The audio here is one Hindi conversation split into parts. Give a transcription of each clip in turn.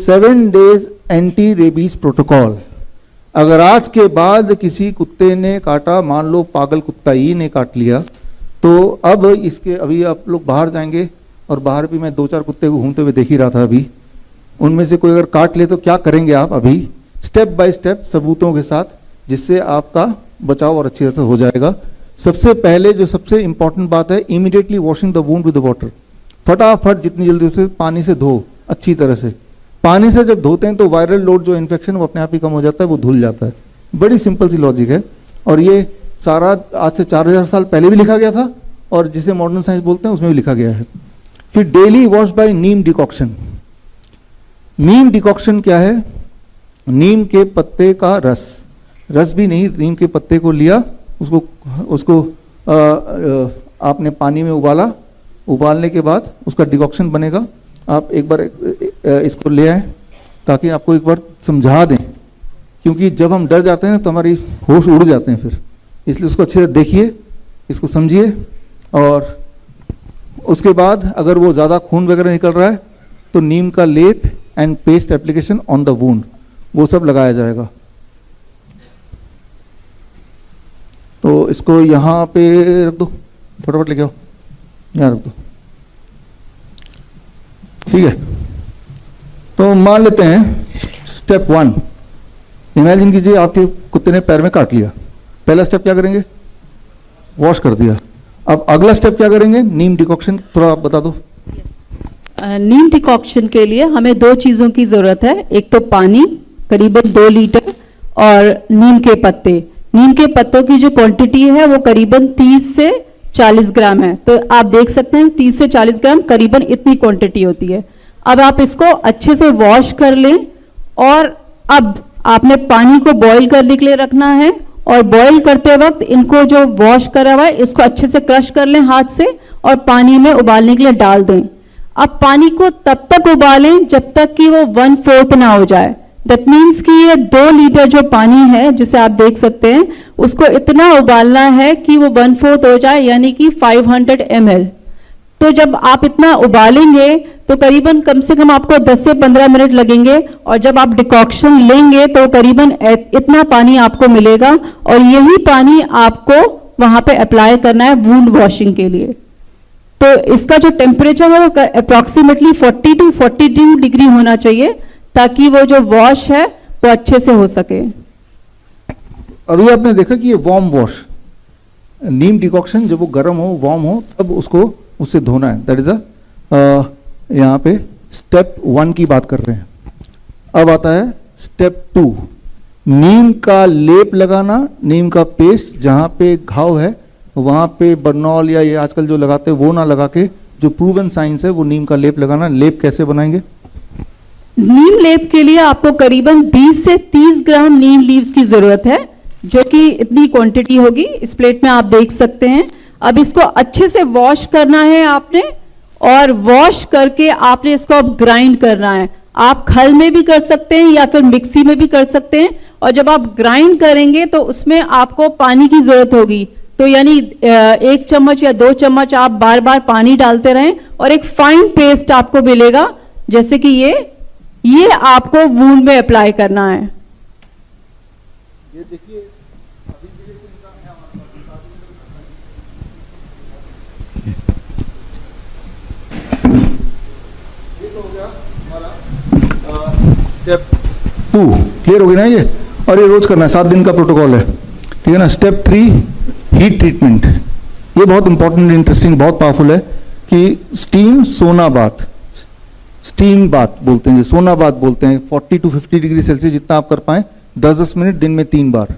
7 days एंटी रेबीज प्रोटोकॉल। अगर आज के बाद किसी कुत्ते ने काटा, मान लो पागल कुत्ता ही ने काट लिया, तो अब इसके, अभी आप लोग बाहर जाएंगे और बाहर भी मैं 2-4 कुत्ते को घूमते हुए देख ही रहा था अभी, उनमें से कोई अगर काट ले तो क्या करेंगे आप? अभी स्टेप बाय स्टेप सबूतों के साथ, जिससे आपका बचाव और अच्छी तरह से हो जाएगा। सबसे पहले जो सबसे इंपॉर्टेंट बात है, immediately washing the wound with water. फटाफट जितनी जल्दी से पानी से धो अच्छी तरह से। पानी से जब धोते हैं तो वायरल लोड जो इन्फेक्शन वो अपने आप ही कम हो जाता है, वो धुल जाता है। बड़ी सिंपल सी लॉजिक है और ये सारा आज से 4000 साल पहले भी लिखा गया था और जिसे मॉडर्न साइंस बोलते हैं उसमें भी लिखा गया है। फिर डेली वॉश बाय नीम डिकॉक्शन। नीम डिकॉक्शन क्या है? नीम के पत्ते का रस भी नहीं, नीम के पत्ते को लिया, उसको आपने पानी में उबाला, उबालने के बाद उसका डिकॉक्शन बनेगा। आप एक बार इसको ले आए ताकि आपको एक बार समझा दें, क्योंकि जब हम डर जाते हैं ना तो हमारी होश उड़ जाते हैं फिर, इसलिए उसको अच्छे से देखिए, इसको समझिए। और उसके बाद अगर वो ज़्यादा खून वगैरह निकल रहा है तो नीम का लेप and paste application on the wound, वो सब लगाया जाएगा। तो इसको यहाँ पे रख दो, फटाफट लेके आओ, यहाँ रख दो, ठीक है। तो मान लेते हैं स्टेप 1, इमेजिन कीजिए आपके कुत्ते ने पैर में काट लिया। पहला स्टेप क्या करेंगे? वॉश कर दिया। अब अगला स्टेप क्या करेंगे? नीम डिकॉक्शन, थोड़ा आप बता दो। नीम डिकॉक्शन के लिए हमें 2 चीज़ों की ज़रूरत है, एक तो पानी करीबन 2 लीटर और नीम के पत्ते। नीम के पत्तों की जो क्वांटिटी है वो करीबन 30 से 40 ग्राम है। तो आप देख सकते हैं 30 से 40 ग्राम करीबन इतनी क्वांटिटी होती है। अब आप इसको अच्छे से वॉश कर लें और अब आपने पानी को बॉईल करने के लिए रखना है और बॉईल करते वक्त इनको जो वॉश करा हुआ है इसको अच्छे से क्रश कर लें हाथ से और पानी में उबालने के लिए डाल दें। अब पानी को तब तक उबालें जब तक कि वो 1/4 ना हो जाए। दैट मीन्स कि ये 2 लीटर जो पानी है जिसे आप देख सकते हैं उसको इतना उबालना है कि वो 1/4 हो जाए, यानी कि 500 ml। तो जब आप इतना उबालेंगे तो करीबन कम से कम आपको 10 से 15 मिनट लगेंगे और जब आप डिकॉक्शन लेंगे तो करीबन इतना पानी आपको मिलेगा और यही पानी आपको वहां पे अप्लाई करना है वुंड वॉशिंग के लिए। तो इसका जो टेम्परेचर है वो अप्रॉक्सीमेटली 40 to 42 डिग्री होना चाहिए ताकि वो जो वॉश है वो अच्छे से हो सके। अभी आपने देखा कि ये वार्म वॉश, नीम डिकॉक्शन जब वो गर्म हो, वार्म हो, तब उसको उससे धोना है। दैट इज यहाँ पे स्टेप 1 की बात कर रहे हैं। अब आता है स्टेप 2, नीम का लेप लगाना, नीम का पेस्ट, जहाँ पे घाव है वहाँ पे बर्नॉल या ये आजकल जो लगाते हैं वो ना लगा के जो प्रूवन साइंस है वो नीम का लेप लगाना। लेप कैसे बनाएंगे? नीम लेप के लिए आपको करीबन 20 से 30 ग्राम नीम लीव्स की जरूरत है, जो कि इतनी क्वांटिटी होगी। इस प्लेट में आप देख सकते हैं। अब इसको अच्छे से वॉश करना है आपने और वॉश करके आपने इसको अब ग्राइंड करना है। आप खल में भी कर सकते हैं या फिर मिक्सी में भी कर सकते हैं। और जब आप ग्राइंड करेंगे तो उसमें आपको पानी की जरूरत होगी, तो यानी 1 चम्मच या 2 चम्मच आप बार बार पानी डालते रहें और एक फाइन पेस्ट आपको मिलेगा, जैसे कि ये आपको वुंड में अप्लाई करना है। ये देखिए स्टेप 2 क्लियर हो गई ना ये, और ये रोज करना है, 7 दिन का प्रोटोकॉल है, ठीक है ना। Step 3 heat treatment. ये बहुत इंपॉर्टेंट, इंटरेस्टिंग, बहुत पावरफुल है कि स्टीम सोना बाथ, स्टीम बाथ बोलते हैं, सोना बाथ बोलते हैं। 40 to 50 डिग्री सेल्सियस जितना आप कर पाए 10-10 मिनट दिन में 3 बार।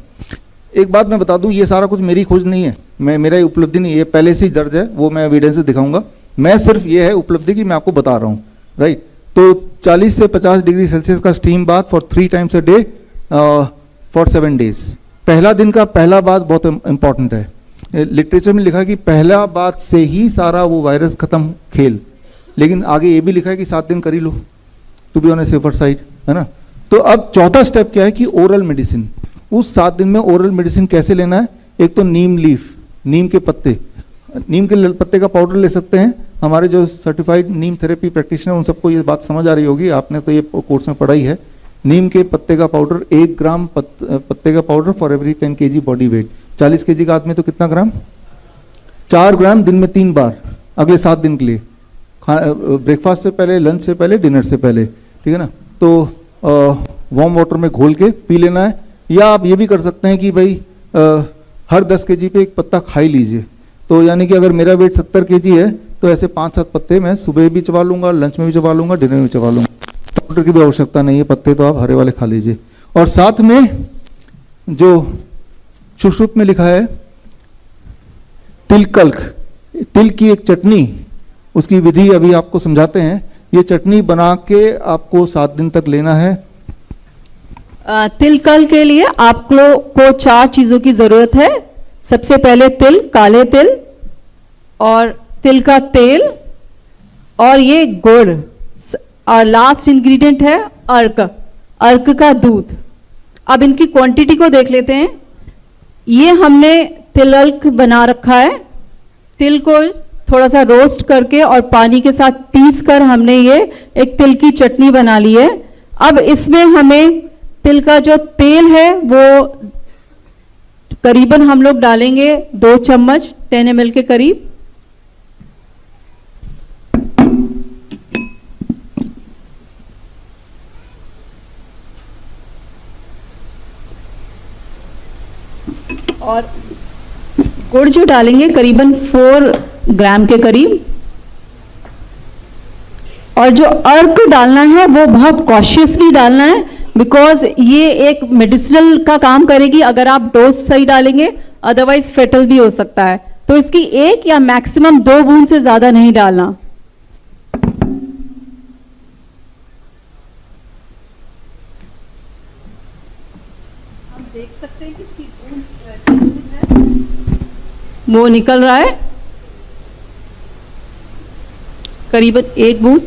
एक बात मैं बता दूं, ये सारा कुछ मेरी खोज नहीं है, मेरा उपलब्धि नहीं है, पहले से ही दर्ज है, वो मैं एविडेंस से दिखाऊंगा। मैं सिर्फ ये है उपलब्धि कि मैं आपको बता रहा हूँ, राइट। तो 40 से 50 डिग्री सेल्सियस का steam bath for 3 times a day for 7 days। पहला दिन का पहला बात बहुत इंपॉर्टेंट है। लिटरेचर में लिखा है कि पहला बात से ही सारा वो वायरस खत्म खेल, लेकिन आगे ये भी लिखा है कि 7 दिन कर ही लो, to be on a safer side, है ना। तो अब चौथा स्टेप क्या है कि ओरल मेडिसिन। उस 7 दिन में ओरल मेडिसिन कैसे लेना है? एक तो नीम लीफ, नीम के पत्ते, नीम के पत्ते का पाउडर ले सकते हैं, हमारे जो सर्टिफाइड नीम थेरेपी प्रैक्टिशनर उन सबको ये बात समझ आ रही होगी, आपने तो ये कोर्स में पढ़ा ही है। नीम के पत्ते का पाउडर 1 ग्राम पत्ते का powder for every 10 kg body weight. 40 kg का आदमी तो कितना ग्राम? 4 ग्राम दिन में 3 बार अगले 7 दिन के लिए, ब्रेकफास्ट से पहले, लंच से पहले, डिनर से पहले, ठीक है ना। तो वार्म वाटर में घोल के पी लेना है। या आप ये भी कर सकते हैं कि भाई हर 10 kg पे एक पत्ता खा ही लीजिए। तो यानी कि अगर मेरा वेट 70 kg है तो ऐसे 5-7 पत्ते मैं सुबह भी चबा लूंगा, लंच में भी चबा लूंगा, डिनर में भी चबा लूंगा। पाउडर की भी आवश्यकता नहीं है, पत्ते तो आप हरे वाले खा लीजिए। और साथ में जो सुश्रुत में लिखा है तिलकल्क, तिल की एक चटनी, उसकी विधि अभी आपको समझाते हैं। ये चटनी बना के आपको 7 दिन तक लेना है। तिलकल के लिए आपको 4 चीजों की जरूरत है। सबसे पहले तिल, काले तिल, और तिल का तेल, और ये गुड़, और लास्ट इंग्रेडिएंट है अर्क, अर्क का दूध। अब इनकी क्वांटिटी को देख लेते हैं। ये हमने तिलक बना रखा है। तिल को थोड़ा सा रोस्ट करके और पानी के साथ पीस कर हमने ये एक तिल की चटनी बना ली है। अब इसमें हमें तिल का जो तेल है वो करीबन हम लोग डालेंगे 2 चम्मच 10 ml के करीब। और गुड़ जो डालेंगे करीबन 4 ग्राम के करीब। और जो अर्क डालना है वो बहुत कॉशियसली डालना है, बिकॉज ये एक मेडिसिनल का काम करेगी अगर आप डोज सही डालेंगे, अदरवाइज फेटल भी हो सकता है। तो इसकी 1 या मैक्सिमम 2 बूंद से ज्यादा नहीं डालना। हम देख सकते हैं कि इसकी बूंद है, वो निकल रहा है करीबन 1 बूंद।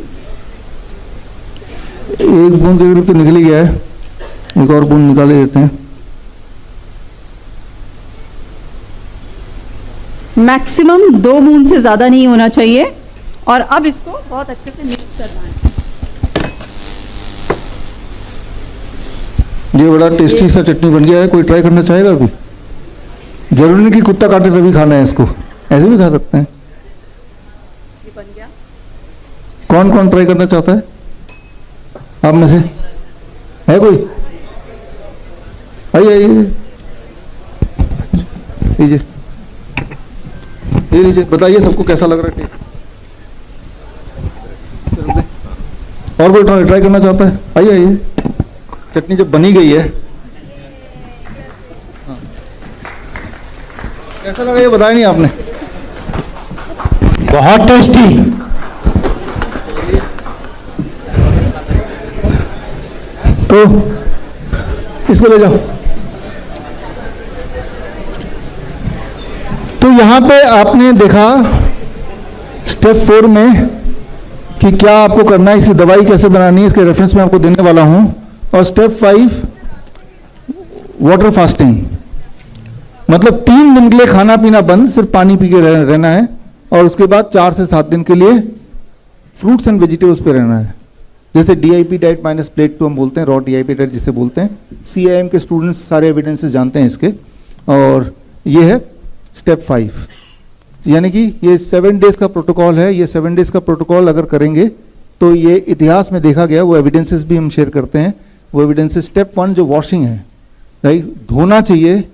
1 बूंद के करीब तो निकल ही गया है, एक और बूंद निकाले देते हैं। मैक्सिमम 2 बूंद से ज्यादा नहीं होना चाहिए। और अब इसको बहुत अच्छे से मिक्स करना है। ये बड़ा टेस्टी सा चटनी बन गया है। कोई ट्राई करना चाहेगा अभी? जरूरी नहीं कि कुत्ता काटे तभी खाना है इसको, ऐसे भी खा सकते हैं। ये बन गया। कौन कौन ट्राई करना चाहता है आप में से? है कोई? आइए आइए, लीजिए, ये लीजिए, बताइए सबको कैसा लग रहा है टेस्ट। और कोई ट्राई करना चाहता है? आइए आइए, चटनी जब बनी गई है, कैसा लगा ये बताया नहीं आपने? बहुत टेस्टी। तो इसको ले जाओ। तो यहां पे आपने देखा स्टेप 4 में कि क्या आपको करना है, इसकी दवाई कैसे बनानी है, इसके रेफरेंस में आपको देने वाला हूं। और स्टेप 5 वाटर फास्टिंग, मतलब 3 दिन के लिए खाना पीना बंद, सिर्फ पानी पी के रहना है। और उसके बाद 4 से 7 दिन के लिए फ्रूट्स एंड वेजिटेबल्स पे रहना है। जैसे DIP डाइट माइनस प्लेट 2 हम बोलते हैं, रॉ DIP डाइट जिसे बोलते हैं। CIM के स्टूडेंट्स सारे एविडेंसेस जानते हैं इसके। और ये है स्टेप 5, यानी कि ये 7 डेज का प्रोटोकॉल है। ये 7 डेज का प्रोटोकॉल अगर करेंगे तो ये इतिहास में देखा गया, वो एविडेंसेस भी हम शेयर करते हैं। वो एविडेंसेस, स्टेप 1 जो वॉशिंग है, राइट, धोना चाहिए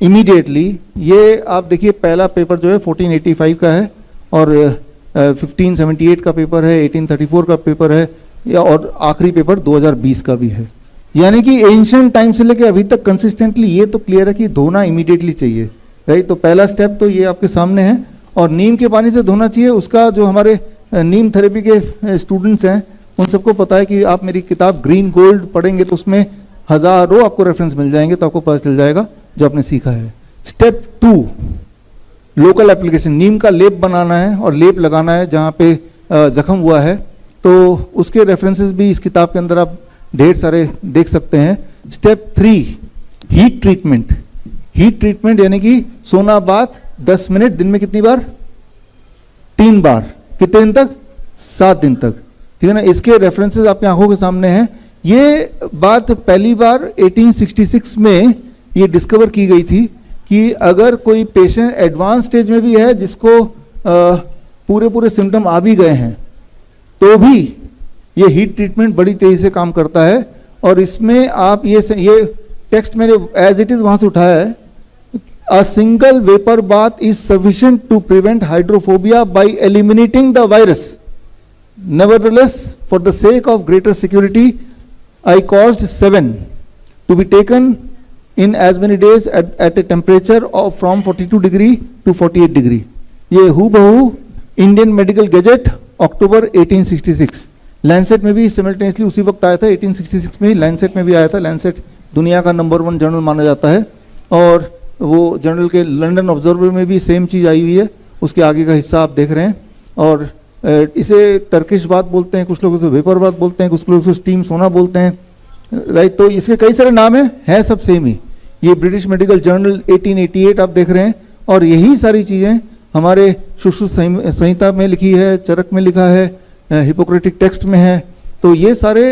इमीडिएटली। ये आप देखिए पहला पेपर जो है 1485 का है, और 1578 का पेपर है, 1834 का पेपर है, और आखिरी पेपर 2020 का भी है। यानी कि एंशिएंट टाइम से लेकर अभी तक कंसिस्टेंटली ये तो क्लियर है कि धोना इमीडिएटली चाहिए, राइट। तो पहला स्टेप तो ये आपके सामने है। और नीम के पानी से धोना चाहिए। उसका जो हमारे नीम थेरेपी के स्टूडेंट्स हैं उन सबको पता है कि आप मेरी किताब ग्रीन गोल्ड पढ़ेंगे तो उसमें हजारों आपको रेफरेंस मिल जाएंगे, तो आपको पता चल जाएगा जो आपने सीखा है। स्टेप 2 लोकल एप्लीकेशन, नीम का लेप बनाना है और लेप लगाना है जहाँ पे जख्म हुआ है। तो उसके रेफरेंसेस भी इस किताब के अंदर आप ढेर सारे देख सकते हैं। Step 3 heat treatment. Heat treatment यानी कि सोना बाथ 10 मिनट दिन में कितनी बार? 3 बार। कितने दिन तक? 7 दिन तक, ठीक है ना। इसके रेफरेंसेस आपकी आंखों के सामने हैं। ये बात पहली बार 1866 में ये डिस्कवर की गई थी कि अगर कोई पेशेंट एडवांस स्टेज में भी है, जिसको पूरे सिम्टम आ भी गए हैं, तो भी ये हीट ट्रीटमेंट बड़ी तेजी से काम करता है। और इसमें आप ये टेक्स्ट मैंने एज इट इज वहां से उठाया है। A single vapour bath is sufficient to prevent hydrophobia by eliminating the virus. Nevertheless, for the sake of greater security, I caused 7 to be taken in as many days at a temperature of from 42 degree to 48 degree. ये हूबहू इंडियन मेडिकल गैजेट अक्टूबर 1866, लैंसेट में भी सिमल्टेनियसली उसी वक्त आया था। 1866 में ही लैंसेट में भी आया था। लैंसेट दुनिया का नंबर 1 जर्नल माना जाता है, और वो जर्नल के लंदन ऑब्जर्वर में भी सेम चीज़ आई हुई है। उसके आगे का हिस्सा आप देख रहे हैं। और इसे टर्किश बात बोलते हैं, कुछ लोग उसे वेपर बात बोलते हैं, कुछ लोग उसे स्टीम सोना बोलते हैं, राइट। तो इसके कई सारे नाम है सब सेम ही। ये ब्रिटिश मेडिकल जर्नल 1888 आप देख रहे हैं। और यही सारी चीज़ें हमारे सुश्रुत संहिता में लिखी है, चरक में लिखा है, हिपोक्रेटिक टेक्स्ट में है। तो ये सारे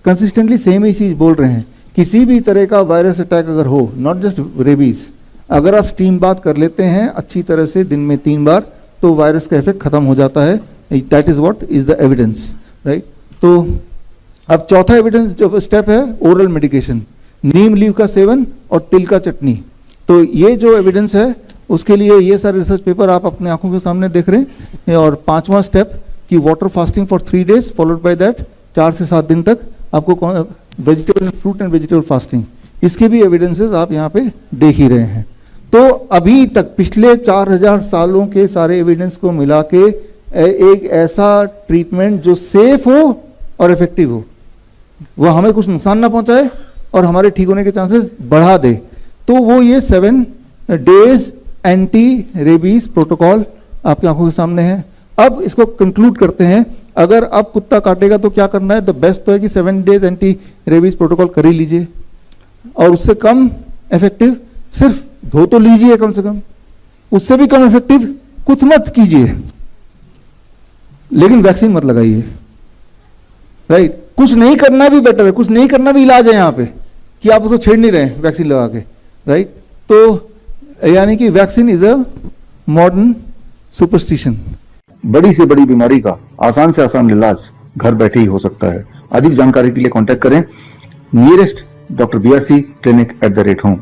कंसिस्टेंटली सेम ही चीज़ बोल रहे हैं। किसी भी तरह का वायरस अटैक अगर हो, नॉट जस्ट रेबीज, अगर आप स्टीम बात कर लेते हैं अच्छी तरह से दिन में 3 बार, तो वायरस का इफेक्ट खत्म हो जाता है। That is what is the evidence, right. तो अब चौथा एविडेंस जो स्टेप है, ओरल मेडिकेशन, नीम लीव का सेवन और तिल का चटनी। तो ये जो एविडेंस है, उसके लिए ये सारे रिसर्च पेपर आप अपने आंखों के सामने देख रहे हैं। और 5वां स्टेप कि water fasting for 3 days followed by that 4 से 7 दिन तक आपको vegetable fruit and vegetable fasting, इसके भी एविडेंसेस आप यहाँ पे देख ही रहे हैं। तो अभी तक पिछले 4000 सालों के सारे एविडेंस को मिला के एक ऐसा ट्रीटमेंट जो सेफ हो और इफेक्टिव हो, वो हमें कुछ नुकसान ना पहुंचाए और हमारे ठीक होने के चांसेस बढ़ा दे, तो वो ये 7 days एंटी रेबीज प्रोटोकॉल आपकी आंखों के सामने है। अब इसको कंक्लूड करते हैं। अगर आप कुत्ता काटेगा तो क्या करना है? द बेस्ट तो है कि 7 days एंटी रेबीज प्रोटोकॉल कर ही लीजिए, और उससे कम इफेक्टिव सिर्फ धो तो लीजिए कम से कम, उससे भी कम इफेक्टिव कुछ मत कीजिए, लेकिन वैक्सीन मत लगाइए, राइट। कुछ नहीं करना भी बेटर है, कुछ नहीं करना भी इलाज है यहाँ पे, कि आप उसको छेड़ नहीं रहे हैं वैक्सीन लगा के, राइट। तो यानी कि vaccine is a modern superstition. बड़ी से बड़ी बीमारी का आसान से आसान इलाज घर बैठे ही हो सकता है। अधिक जानकारी के लिए कांटेक्ट करें nearest doctor BRC clinic @home।